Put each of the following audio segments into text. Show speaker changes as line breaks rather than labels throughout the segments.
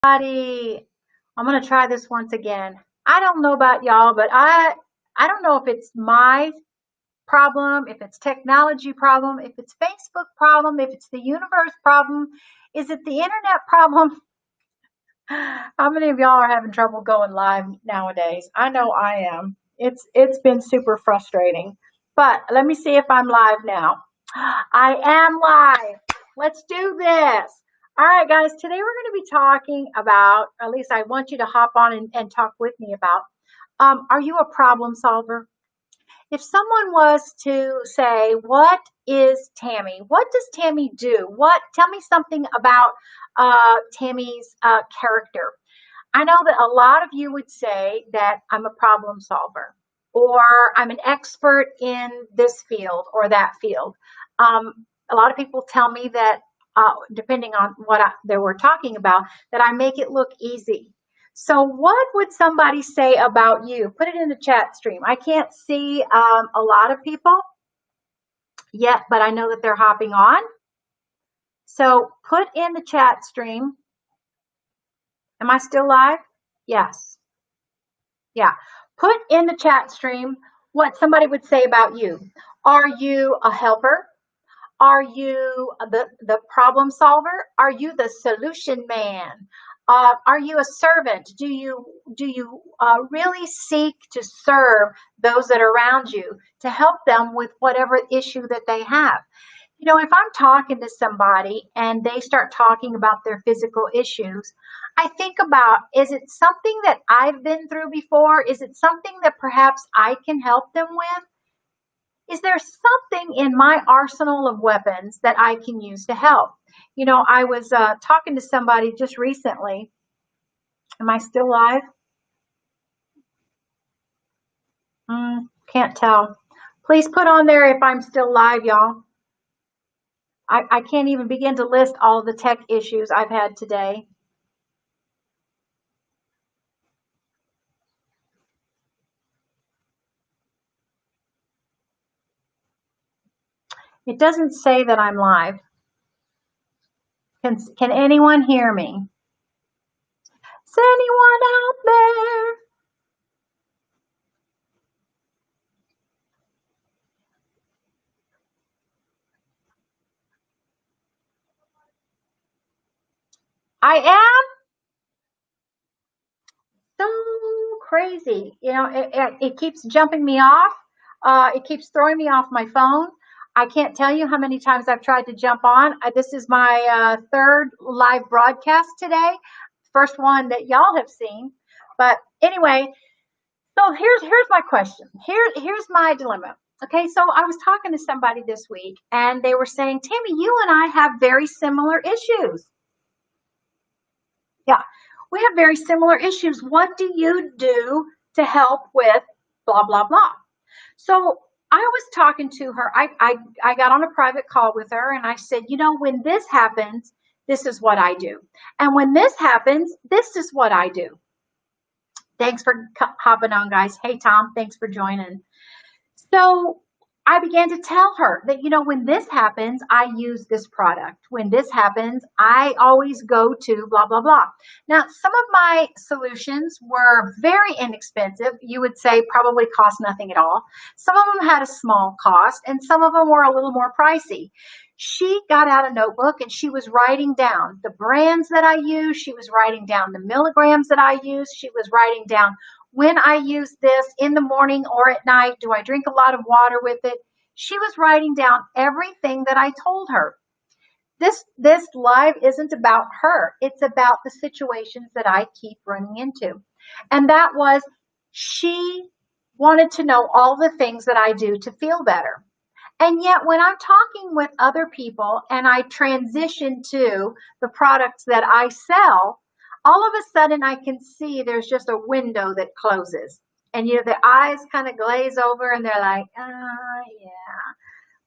Buddy, I'm gonna try this once again. I don't know about y'all, but I don't know if it's my problem, if it's technology problem, if it's Facebook problem, if it's the universe problem, is it the internet problem? How many of y'all are having trouble going live nowadays? I know I am. It's been super frustrating. But let me see if I'm live now. I am live. Let's do this. All right, guys, today we're going to be talking about, or at least I want you to hop on and talk with me about, are you a problem solver? If someone was to say, what is Tammy? What does Tammy do? Tell me something about Tammy's character. I know that a lot of you would say that I'm a problem solver or I'm an expert in this field or that field. A lot of people tell me that, depending on what they were talking about, that I make it look easy. So, what would somebody say about you? Put it in the chat stream. I can't see a lot of people yet, but I know that they're hopping on. So, put in the chat stream. Am I still live? Yes. Yeah. Put in the chat stream what somebody would say about you. Are you a helper? Are you the problem solver? Are you the solution man? Are you a servant? Do you really seek to serve those that are around you to help them with whatever issue that they have? You know, if I'm talking to somebody and they start talking about their physical issues, I think about, is it something that I've been through before? Is it something that perhaps I can help them with? Is there something in my arsenal of weapons that I can use to help? You know, I was talking to somebody just recently. Am I still live? Can't tell. Please put on there if I'm still live, y'all. I can't even begin to list all the tech issues I've had today. It doesn't say that I'm live. Can anyone hear me? Is anyone out there? I am so crazy. You know, it keeps jumping me off. It keeps throwing me off my phone. I can't tell you how many times I've tried to jump on. This is my third live broadcast today. First one that y'all have seen. But anyway, so here's my question. Here's my dilemma. Okay, so I was talking to somebody this week, and they were saying, Tammy, you and I have very similar issues. Yeah, we have very similar issues. What do you do to help with blah, blah, blah? So I was talking to her. I got on a private call with her and I said, you know, when this happens, this is what I do. And when this happens, this is what I do. Thanks for hopping on, guys. Hey, Tom, thanks for joining. So I began to tell her that, you know, when this happens, I use this product. When this happens, I always go to blah, blah, blah. Now, some of my solutions were very inexpensive. You would say probably cost nothing at all. Some of them had a small cost and some of them were a little more pricey. She got out a notebook and she was writing down the brands that I use. She was writing down the milligrams that I use. She was writing down when I use this in the morning or at night. Do I drink a lot of water with it? She was writing down everything that I told her. This live isn't about her. It's about the situations that I keep running into. And that was, she wanted to know all the things that I do to feel better. And yet when I'm talking with other people and I transition to the products that I sell, all of a sudden I can see there's just a window that closes. And you know, the eyes kind of glaze over and they're like, yeah,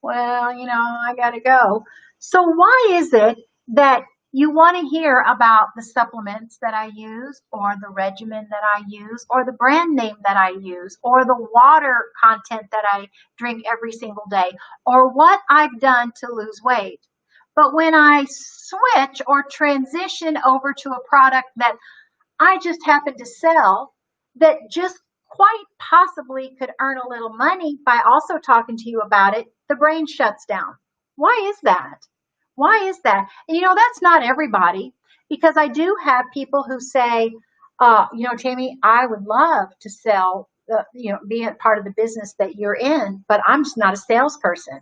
well, you know, I got to go. So why is it that you want to hear about the supplements that I use or the regimen that I use or the brand name that I use or the water content that I drink every single day or what I've done to lose weight? But when I switch or transition over to a product that I just happen to sell that just quite possibly could earn a little money by also talking to you about it, the brain shuts down. Why is that? Why is that? And that's not everybody, because I do have people who say, Tammy, I would love to sell, be a part of the business that you're in, but I'm just not a salesperson.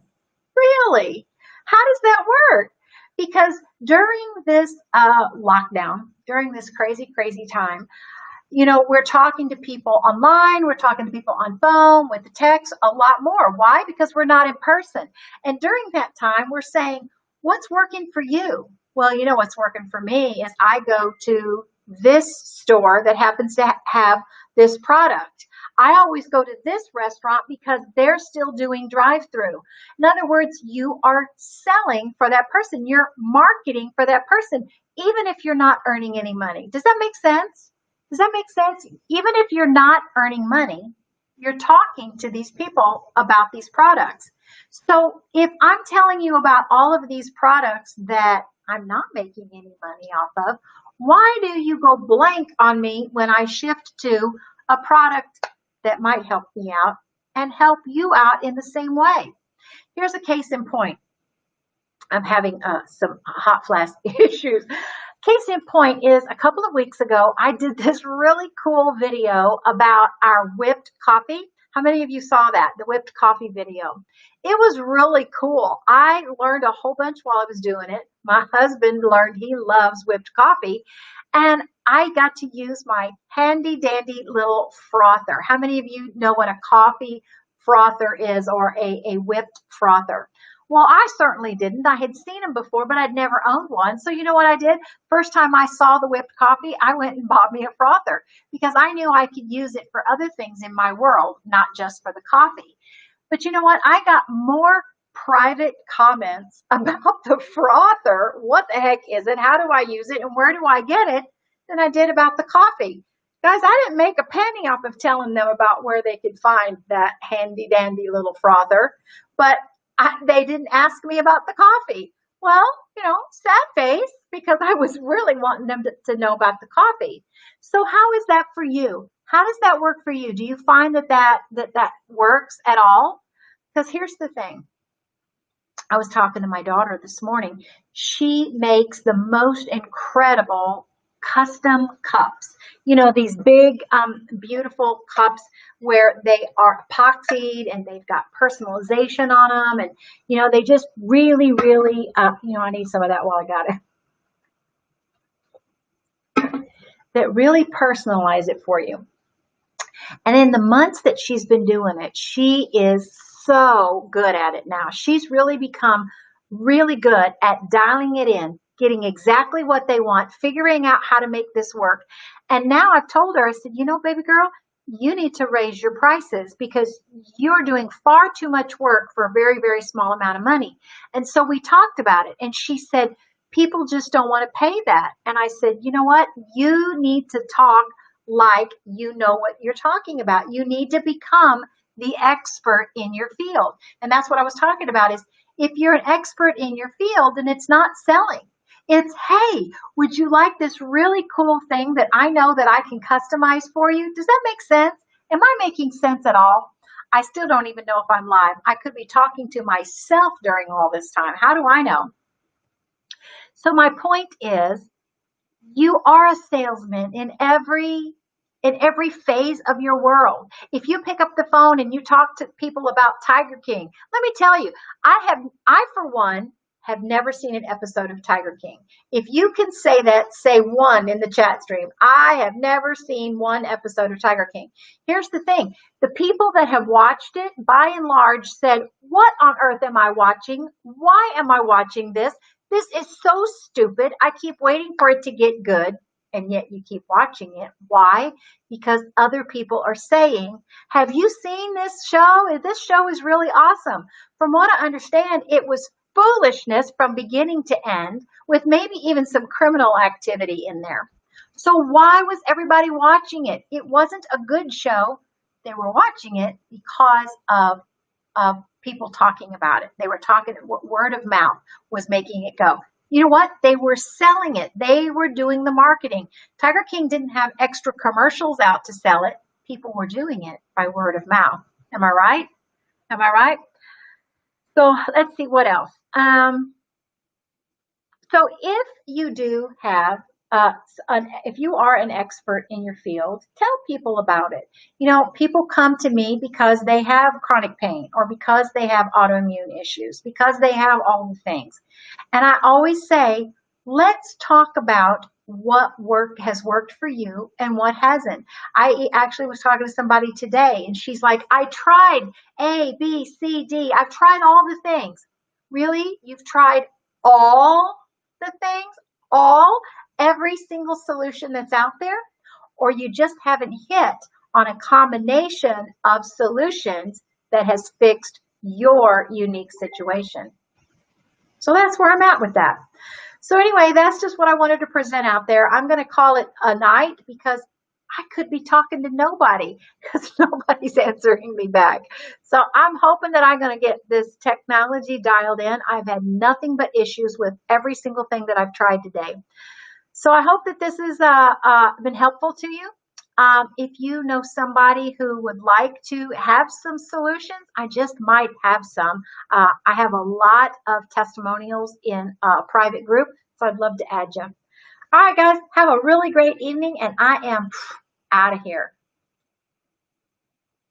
Really? How does that work? Because during this lockdown, during this crazy, crazy time, we're talking to people online, we're talking to people on phone, with the text, a lot more. Why? Because we're not in person. And during that time, we're saying, what's working for you? Well, what's working for me is I go to this store that happens to have this product. I always go to this restaurant because they're still doing drive-through. In other words, you are selling for that person. You're marketing for that person, even if you're not earning any money. Does that make sense? Does that make sense? Even if you're not earning money, you're talking to these people about these products. So if I'm telling you about all of these products that I'm not making any money off of, why do you go blank on me when I shift to a product that might help me out and help you out in the same way? Here's a case in point. I'm having some hot flash issues. Case in point is a couple of weeks ago, I did this really cool video about our whipped coffee. How many of you saw that, the whipped coffee video? It was really cool. I learned a whole bunch while I was doing it. My husband learned, he loves whipped coffee. And I got to use my handy dandy little frother. How many of you know what a coffee frother is, or a whipped frother? Well, I certainly didn't. I had seen them before, but I'd never owned one. So you know what I did? First time I saw the whipped coffee, I went and bought me a frother because I knew I could use it for other things in my world, not just for the coffee. But you know what? I got more private comments about the frother. What the heck is it? How do I use it? And where do I get it? Than I did about the coffee. Guys, I didn't make a penny off of telling them about where they could find that handy dandy little frother, but they didn't ask me about the coffee. Well, sad face, because I was really wanting them to know about the coffee. So how is that for you? How does that work for you? Do you find that works at all? Because here's the thing. I was talking to my daughter this morning. She makes the most incredible custom cups. These big, beautiful cups where they are epoxied and they've got personalization on them. And, they just really, really, I need some of that while I got it. That really personalize it for you. And in the months that she's been doing it, she is so good at it now. She's really become really good at dialing it in, getting exactly what they want, figuring out how to make this work. And now I've told her, I said, baby girl, you need to raise your prices because you're doing far too much work for a very, very small amount of money. And so we talked about it. And she said, people just don't want to pay that. And I said, you know what? You need to talk like you know what you're talking about. You need to become the expert in your field. And that's what I was talking about is if you're an expert in your field, then it's not selling. It's, hey, would you like this really cool thing that I know that I can customize for you? Does that make sense? Am I making sense at all? I still don't even know if I'm live. I could be talking to myself during all this time. How do I know? So my point is, you are a salesman in every phase of your world. If you pick up the phone and you talk to people about Tiger King, let me tell you, I for one have never seen an episode of Tiger King. If you can say that, say one in the chat stream. I have never seen one episode of Tiger King. Here's the thing. The people that have watched it, by and large, said, what on earth am I watching? Why am I watching this? This is so stupid. I keep waiting for it to get good. And yet you keep watching it. Why? Because other people are saying, have you seen this show? This show is really awesome. From what I understand, it was foolishness from beginning to end with maybe even some criminal activity in there. So why was everybody watching it? It wasn't a good show. They were watching it because of of people talking about it. They were talking, word of mouth was making it go. You know what? They were selling it. They were doing the marketing. Tiger King didn't have extra commercials out to sell it. People were doing it by word of mouth. Am I right? Am I right? So let's see what else. So if you do have, if you are an expert in your field, tell people about it. You know, people come to me because they have chronic pain or because they have autoimmune issues, because they have all the things. And I always say, let's talk about what has worked for you and what hasn't. I actually was talking to somebody today and she's like, I tried A, B, C, D. I've tried all the things. Really? You've tried all the things? All? Every single solution that's out there? Or you just haven't hit on a combination of solutions that has fixed your unique situation? So that's where I'm at with that. So anyway, that's just what I wanted to present out there. I'm going to call it a night because I could be talking to nobody because nobody's answering me back. So I'm hoping that I'm going to get this technology dialed in. I've had nothing but issues with every single thing that I've tried today. So I hope that this has been helpful to you. If you know somebody who would like to have some solutions, I just might have some. I have a lot of testimonials in a private group, so I'd love to add you. All right, guys, have a really great evening, and I am out of here.